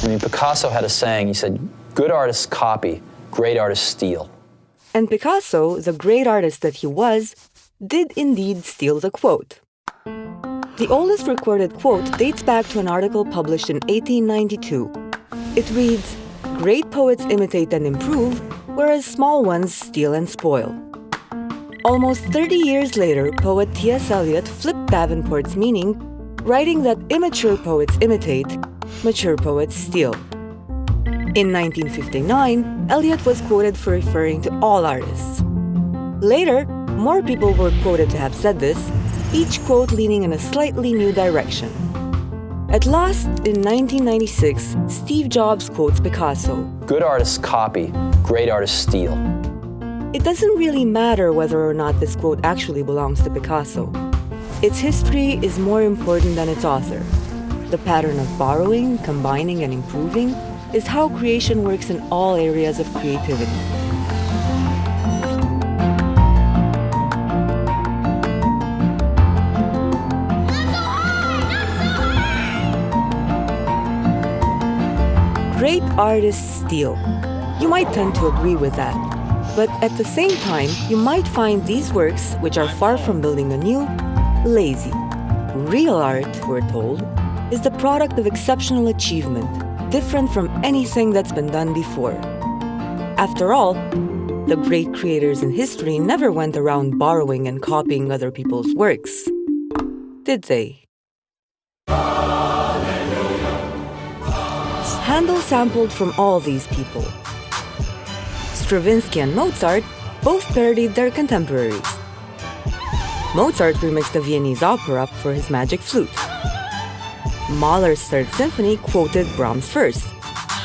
I mean, Picasso had a saying, he said, good artists copy, great artists steal. And Picasso, the great artist that he was, did indeed steal the quote. The oldest recorded quote dates back to an article published in 1892. It reads, "Great poets imitate and improve, whereas small ones steal and spoil." Almost 30 years later, poet T.S. Eliot flipped Davenport's meaning, writing that immature poets imitate, mature poets steal. In 1959, Eliot was quoted for referring to all artists. Later, more people were quoted to have said this, each quote leaning in a slightly new direction. At last, in 1996, Steve Jobs quotes Picasso. Good artists copy, great artists steal. It doesn't really matter whether or not this quote actually belongs to Picasso. Its history is more important than its author. The pattern of borrowing, combining, and improving is how creation works in all areas of creativity. Great artists steal. You might tend to agree with that. But at the same time, you might find these works, which are far from building anew, lazy. Real art, we're told, is the product of exceptional achievement, different from anything that's been done before. After all, the great creators in history never went around borrowing and copying other people's works, did they? Handel sampled from all these people. Stravinsky and Mozart both parodied their contemporaries. Mozart remixed the Viennese opera for his magic flute. Mahler's Third Symphony quoted Brahms' First,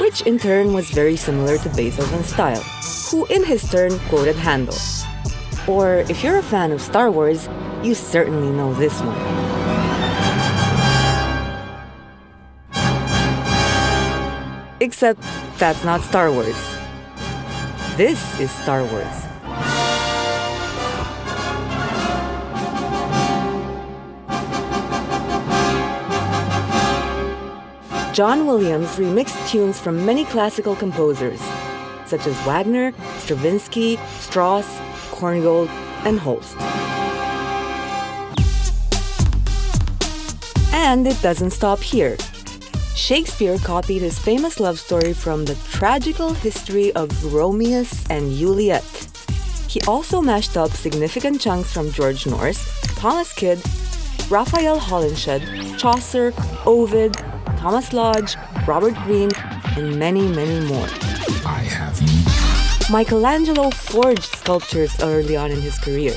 which in turn was very similar to Beethoven's style, who in his turn quoted Handel. Or if you're a fan of Star Wars, you certainly know this one. Except that's not Star Wars. This is Star Wars. John Williams remixed tunes from many classical composers, such as Wagner, Stravinsky, Strauss, Korngold, and Holst. And it doesn't stop here. Shakespeare copied his famous love story from the tragical history of Romeus and Juliet. He also mashed up significant chunks from George North, Thomas Kyd, Raphael Holinshed, Chaucer, Ovid, Thomas Lodge, Robert Greene, and many, many more. I have you. Michelangelo forged sculptures early on in his career.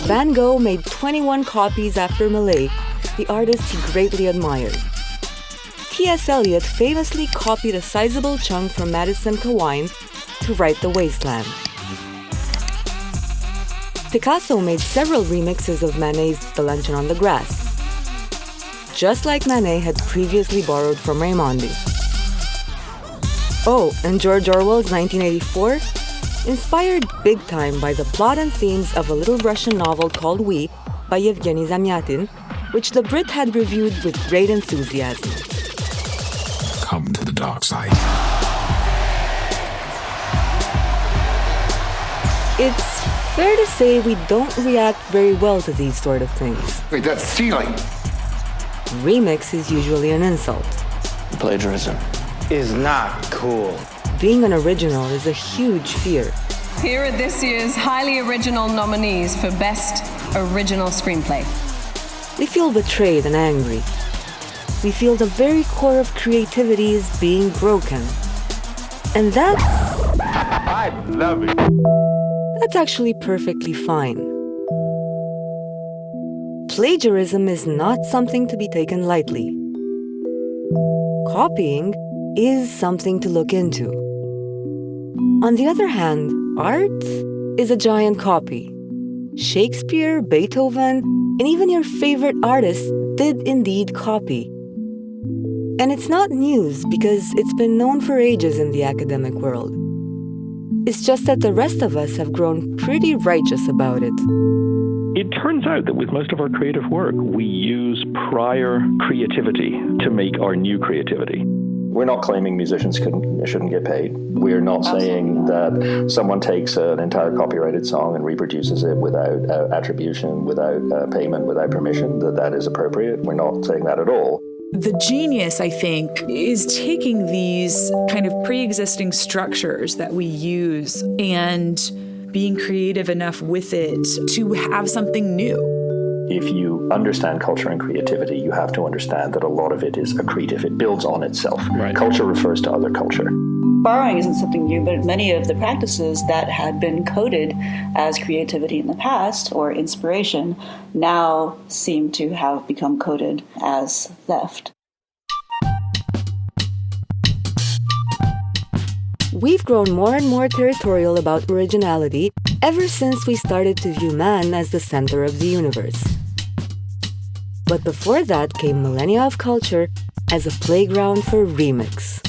Van Gogh made 21 copies after Millet, the artist he greatly admired. T.S. Eliot famously copied a sizable chunk from Madison Cawein to write The Wasteland. Picasso made several remixes of Manet's The Luncheon on the Grass, just like Manet had previously borrowed from Raimondi. Oh, and George Orwell's 1984? Inspired big time by the plot and themes of a little Russian novel called We by Yevgeny Zamyatin, which the Brit had reviewed with great enthusiasm. Come to the dark side. It's fair to say we don't react very well to these sort of things. Wait, that's stealing. Remix is usually an insult. Plagiarism is not cool. Being an original is a huge fear. Here are this year's highly original nominees for Best Original Screenplay. We feel betrayed and angry. We feel the very core of creativity is being broken. And that's... I love it. That's actually perfectly fine. Plagiarism is not something to be taken lightly. Copying is something to look into. On the other hand, art is a giant copy. Shakespeare, Beethoven, and even your favorite artists did indeed copy. And it's not news because it's been known for ages in the academic world. It's just that the rest of us have grown pretty righteous about it. It turns out that with most of our creative work, we use prior creativity to make our new creativity. We're not claiming musicians shouldn't get paid. We're not saying that someone takes an entire copyrighted song and reproduces it without attribution, without payment, without permission, that is appropriate. We're not saying that at all. The genius, I think, is taking these kind of pre-existing structures that we use and being creative enough with it to have something new. If you understand culture and creativity, you have to understand that a lot of it is accretive. It builds on itself. Right. Culture refers to other culture. Borrowing isn't something new, but many of the practices that had been coded as creativity in the past or inspiration now seem to have become coded as theft. We've grown more and more territorial about originality ever since we started to view man as the center of the universe. But before that came millennia of culture as a playground for remix.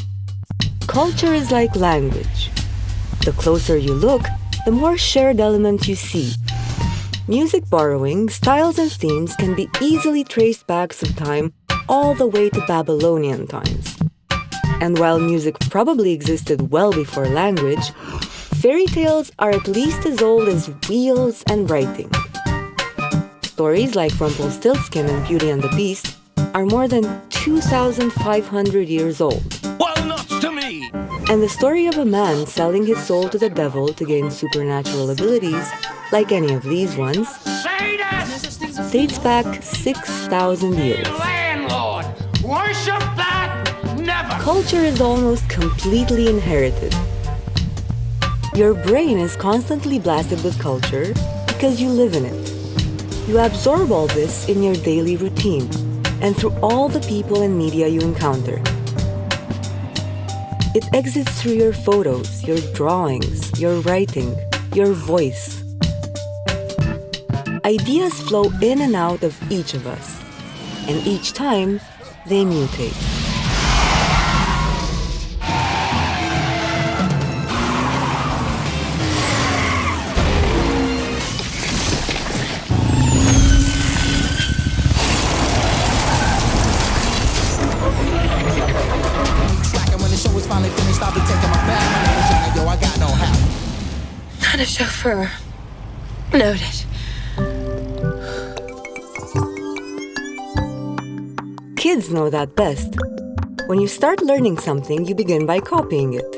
Culture is like language. The closer you look, the more shared elements you see. Music borrowing, styles and themes can be easily traced back through time all the way to Babylonian times. And while music probably existed well before language, fairy tales are at least as old as wheels and writing. Stories like Rumpelstiltskin and Beauty and the Beast are more than 2,500 years old. Walnuts to me! And the story of a man selling his soul to the devil to gain supernatural abilities, like any of these ones, dates back 6,000 years. Landlord! Worship that! Never! Culture is almost completely inherited. Your brain is constantly blasted with culture because you live in it. You absorb all this in your daily routine and through all the people and media you encounter. It exits through your photos, your drawings, your writing, your voice. Ideas flow in and out of each of us, and each time they mutate. Not a chauffeur. Noted. Kids know that best. When you start learning something, you begin by copying it.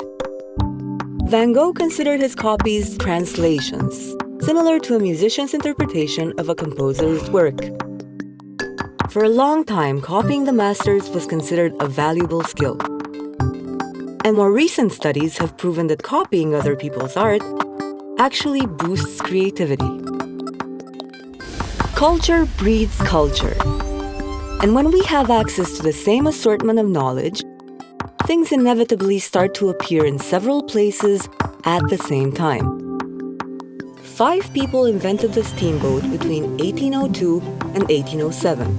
Van Gogh considered his copies translations, similar to a musician's interpretation of a composer's work. For a long time, copying the masters was considered a valuable skill. And more recent studies have proven that copying other people's art actually boosts creativity. Culture breeds culture. And when we have access to the same assortment of knowledge, things inevitably start to appear in several places at the same time. 5 people invented the steamboat between 1802 and 1807.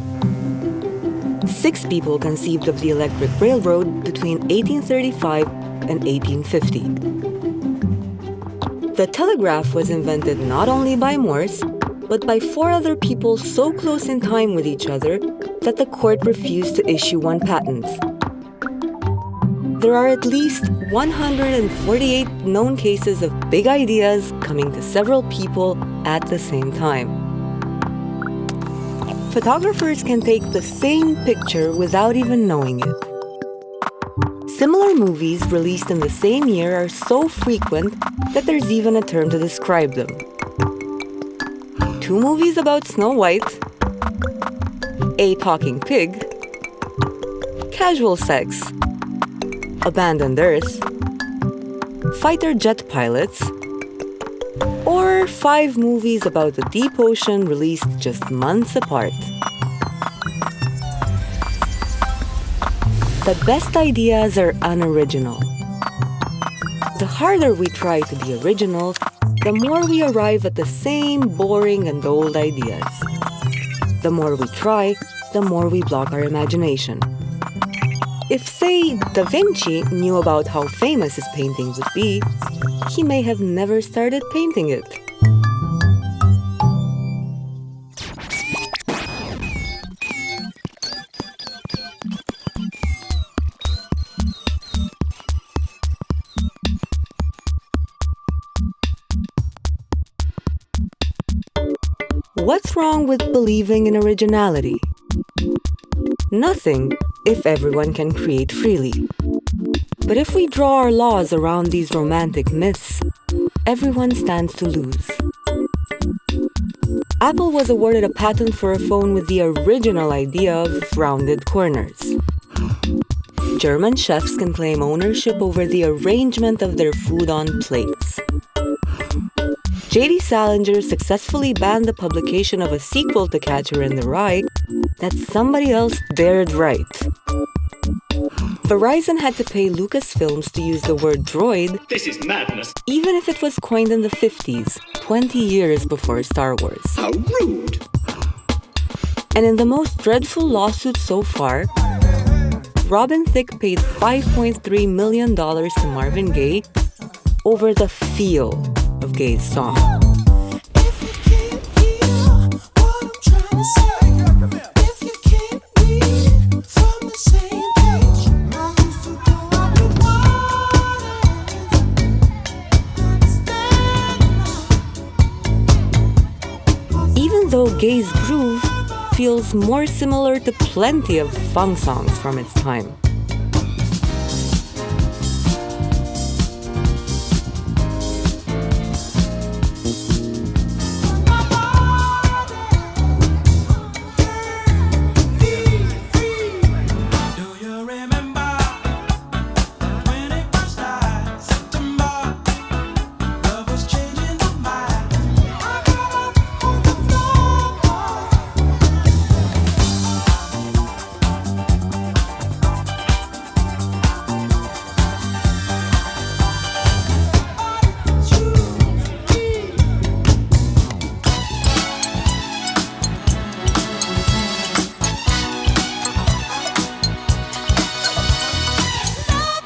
6 people conceived of the electric railroad between 1835 and 1850. The telegraph was invented not only by Morse, but by 4 other people so close in time with each other that the court refused to issue one patent. There are at least 148 known cases of big ideas coming to several people at the same time. Photographers can take the same picture without even knowing it. Similar movies released in the same year are so frequent that there's even a term to describe them. 2 movies about Snow White, a talking pig, casual sex, abandoned Earth, fighter jet pilots, or 5 movies about the deep ocean released just months apart. The best ideas are unoriginal. The harder we try to be original, the more we arrive at the same boring and old ideas. The more we try, the more we block our imagination. If, say, Da Vinci knew about how famous his painting would be, he may have never started painting it. What's wrong with believing in originality? Nothing, if everyone can create freely. But if we draw our laws around these romantic myths, everyone stands to lose. Apple was awarded a patent for a phone with the original idea of rounded corners. German chefs can claim ownership over the arrangement of their food on plates. J.D. Salinger successfully banned the publication of a sequel to Catcher in the Rye that somebody else dared write. Verizon had to pay Lucasfilms to use the word droid. This is madness. Even if it was coined in the 50s, 20 years before Star Wars. How rude! And in the most dreadful lawsuit so far, Robin Thicke paid $5.3 million to Marvin Gaye over the feel of Gaye's song. Even though Gaye's groove feels more similar to plenty of funk songs from its time.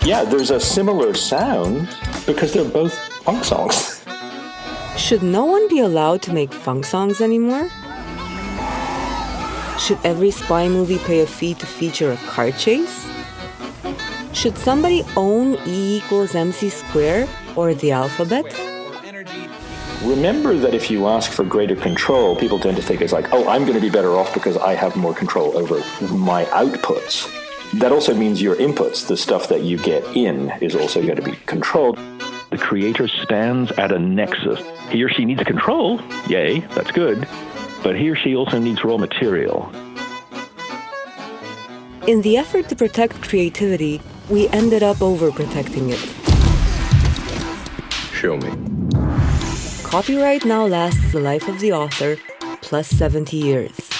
Yeah, there's a similar sound because they're both funk songs. Should no one be allowed to make funk songs anymore? Should every spy movie pay a fee to feature a car chase? Should somebody own E equals MC squared or the alphabet? Remember that if you ask for greater control, people tend to think it's like, oh, I'm going to be better off because I have more control over my outputs. That also means your inputs, the stuff that you get in, is also going to be controlled. The creator stands at a nexus. He or she needs control, yay, that's good, but he or she also needs raw material. In the effort to protect creativity, we ended up overprotecting it. Show me. Copyright now lasts the life of the author plus 70 years.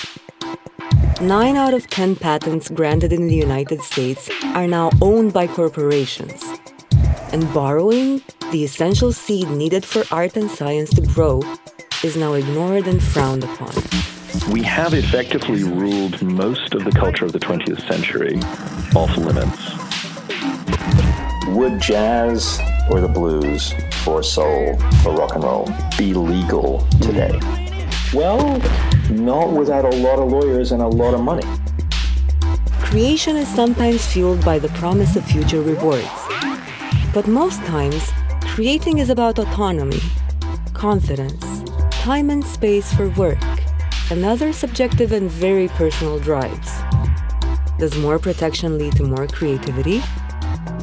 9 out of 10 patents granted in the United States are now owned by corporations. And borrowing, the essential seed needed for art and science to grow, is now ignored and frowned upon. We have effectively ruled most of the culture of the 20th century off limits. Would jazz or the blues or soul or rock and roll be legal today? Well, not without a lot of lawyers and a lot of money. Creation is sometimes fueled by the promise of future rewards. But most times, creating is about autonomy, confidence, time and space for work, and other subjective and very personal drives. Does more protection lead to more creativity?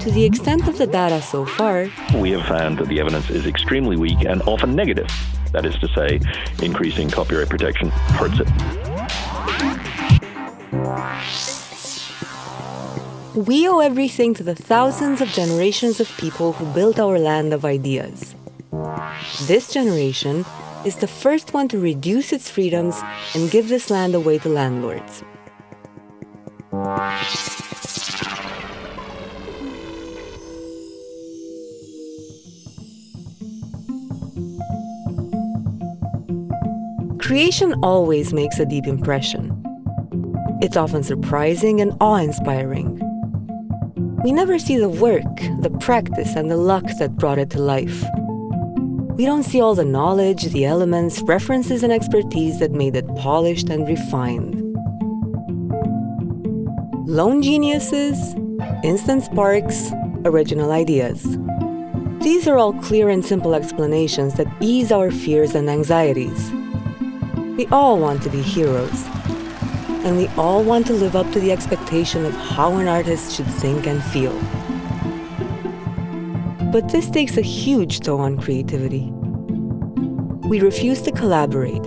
To the extent of the data so far, we have found that the evidence is extremely weak and often negative. That is to say, increasing copyright protection hurts it. We owe everything to the thousands of generations of people who built our land of ideas. This generation is the first one to reduce its freedoms and give this land away to landlords. Creation always makes a deep impression. It's often surprising and awe-inspiring. We never see the work, the practice, and the luck that brought it to life. We don't see all the knowledge, the elements, references, and expertise that made it polished and refined. Lone geniuses, instant sparks, original ideas. These are all clear and simple explanations that ease our fears and anxieties. We all want to be heroes, and we all want to live up to the expectation of how an artist should think and feel. But this takes a huge toll on creativity. We refuse to collaborate,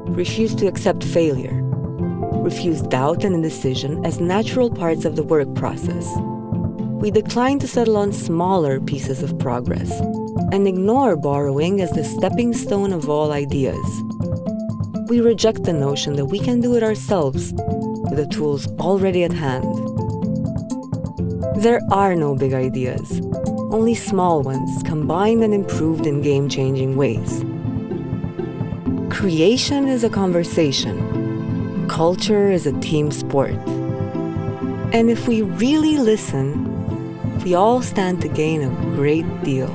refuse to accept failure, refuse doubt and indecision as natural parts of the work process. We decline to settle on smaller pieces of progress and ignore borrowing as the stepping stone of all ideas. We reject the notion that we can do it ourselves with the tools already at hand. There are no big ideas, only small ones combined and improved in game-changing ways. Creation is a conversation. Culture is a team sport. And if we really listen, we all stand to gain a great deal.